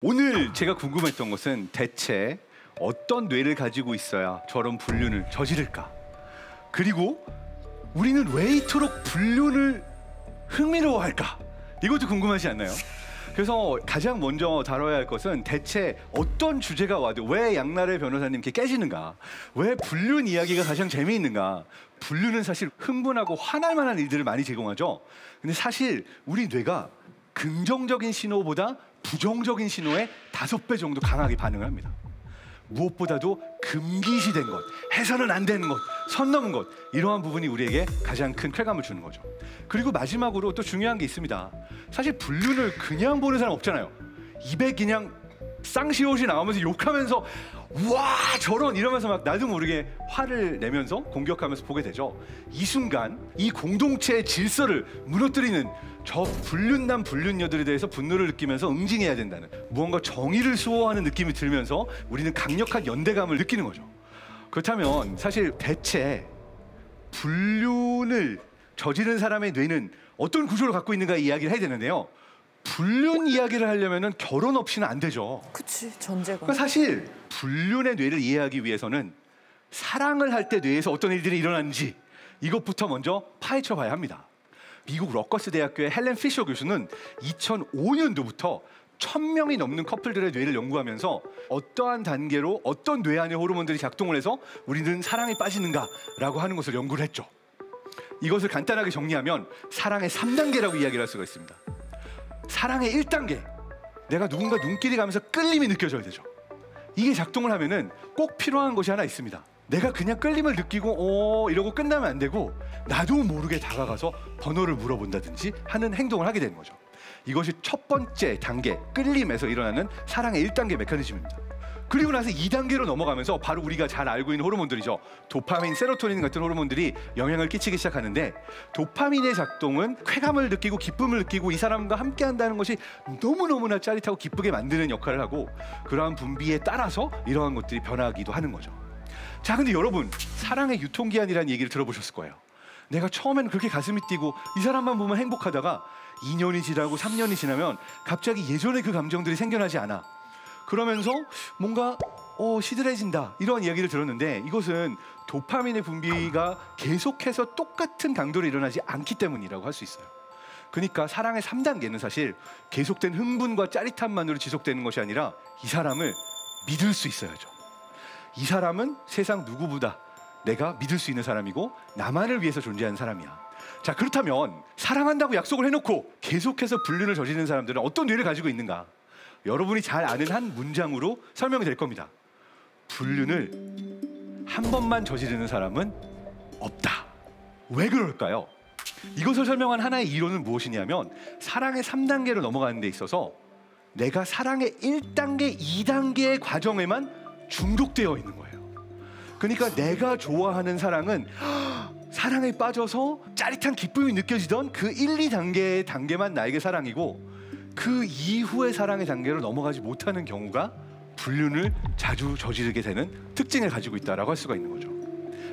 오늘 제가 궁금했던 것은 대체 어떤 뇌를 가지고 있어야 저런 불륜을 저지를까? 그리고 우리는 왜 이토록 불륜을 흥미로워할까? 이것도 궁금하지 않나요? 그래서 가장 먼저 다뤄야 할 것은 대체 어떤 주제가 와도 왜 양나래 변호사님 이렇게 깨지는가? 왜 불륜 이야기가 가장 재미있는가? 불륜은 사실 흥분하고 화날 만한 일들을 많이 제공하죠. 근데 사실 우리 뇌가 긍정적인 신호보다 부정적인 신호에 5배 정도 강하게 반응을 합니다. 무엇보다도 금기시된 것, 해서는 안 되는 것, 선 넘은 것, 이러한 부분이 우리에게 가장 큰 쾌감을 주는 거죠. 그리고 마지막으로 또 중요한 게 있습니다. 사실 불륜을 그냥 보는 사람 없잖아요. 입에 그냥 쌍시옷이 나오면서 욕하면서 와 저런 이러면서 막 나도 모르게 화를 내면서 공격하면서 보게 되죠. 이 순간 이 공동체의 질서를 무너뜨리는 저 불륜남 불륜녀들에 대해서 분노를 느끼면서 응징해야 된다는, 무언가 정의를 수호하는 느낌이 들면서 우리는 강력한 연대감을 느끼는 거죠. 그렇다면 사실 대체 불륜을 저지른 사람의 뇌는 어떤 구조를 갖고 있는가 이야기를 해야 되는데요. 불륜 이야기를 하려면 결혼 없이는 안 되죠. 그치, 전제가. 그러니까 사실 불륜의 뇌를 이해하기 위해서는 사랑을 할 때 뇌에서 어떤 일들이 일어나는지 이것부터 먼저 파헤쳐 봐야 합니다. 미국 러커스 대학교의 헬렌 피셔 교수는 2005년도부터 1000명이 넘는 커플들의 뇌를 연구하면서 어떠한 단계로 어떤 뇌 안의 호르몬들이 작동을 해서 우리는 사랑에 빠지는가라고 하는 것을 연구를 했죠. 이것을 간단하게 정리하면 사랑의 3단계라고 이야기를 할 수가 있습니다. 사랑의 1단계, 내가 누군가 눈길이 가면서 끌림이 느껴져야 되죠. 이게 작동을 하면은 꼭 필요한 것이 하나 있습니다. 내가 그냥 끌림을 느끼고 이러고 끝나면 안 되고 나도 모르게 다가가서 번호를 물어본다든지 하는 행동을 하게 되는 거죠. 이것이 첫 번째 단계, 끌림에서 일어나는 사랑의 1단계 메커니즘입니다. 그리고 나서 2단계로 넘어가면서 바로 우리가 잘 알고 있는 호르몬들이죠. 도파민, 세로토닌 같은 호르몬들이 영향을 끼치기 시작하는데, 도파민의 작동은 쾌감을 느끼고 기쁨을 느끼고 이 사람과 함께 한다는 것이 너무너무나 짜릿하고 기쁘게 만드는 역할을 하고, 그러한 분비에 따라서 이러한 것들이 변하기도 하는 거죠. 자, 근데 여러분, 사랑의 유통기한이라는 얘기를 들어보셨을 거예요. 내가 처음에는 그렇게 가슴이 뛰고 이 사람만 보면 행복하다가 2년이 지나고 3년이 지나면 갑자기 예전의 그 감정들이 생겨나지 않아. 그러면서 뭔가 시들해진다, 이런 이야기를 들었는데, 이것은 도파민의 분비가 계속해서 똑같은 강도로 일어나지 않기 때문이라고 할 수 있어요. 그러니까 사랑의 3단계는 사실 계속된 흥분과 짜릿함만으로 지속되는 것이 아니라 이 사람을 믿을 수 있어야죠. 이 사람은 세상 누구보다 내가 믿을 수 있는 사람이고 나만을 위해서 존재하는 사람이야. 자, 그렇다면 사랑한다고 약속을 해놓고 계속해서 불륜을 저지르는 사람들은 어떤 뇌를 가지고 있는가? 여러분이 잘 아는 한 문장으로 설명이 될 겁니다. 불륜을 한 번만 저지르는 사람은 없다. 왜 그럴까요? 이것을 설명한 하나의 이론은 무엇이냐면, 사랑의 3단계로 넘어가는 데 있어서 내가 사랑의 1단계, 2단계의 과정에만 중독되어 있는 거예요. 그러니까 내가 좋아하는 사랑은 사랑에 빠져서 짜릿한 기쁨이 느껴지던 그 1, 2단계의 단계만 나에게 사랑이고, 그 이후의 사랑의 단계로 넘어가지 못하는 경우가 불륜을 자주 저지르게 되는 특징을 가지고 있다고 할 수가 있는 거죠.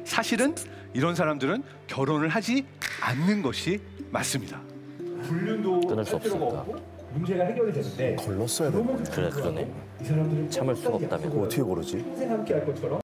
사실은 이런 사람들은 결혼을 하지 않는 것이 맞습니다. 불륜도 끊을 수 없으니까. 문제가 해결이 되는데 걸렀어야 되는 그래, 그러네. 참을 수가 없다면. 어떻게 고르지? 평생 함께 할 것처럼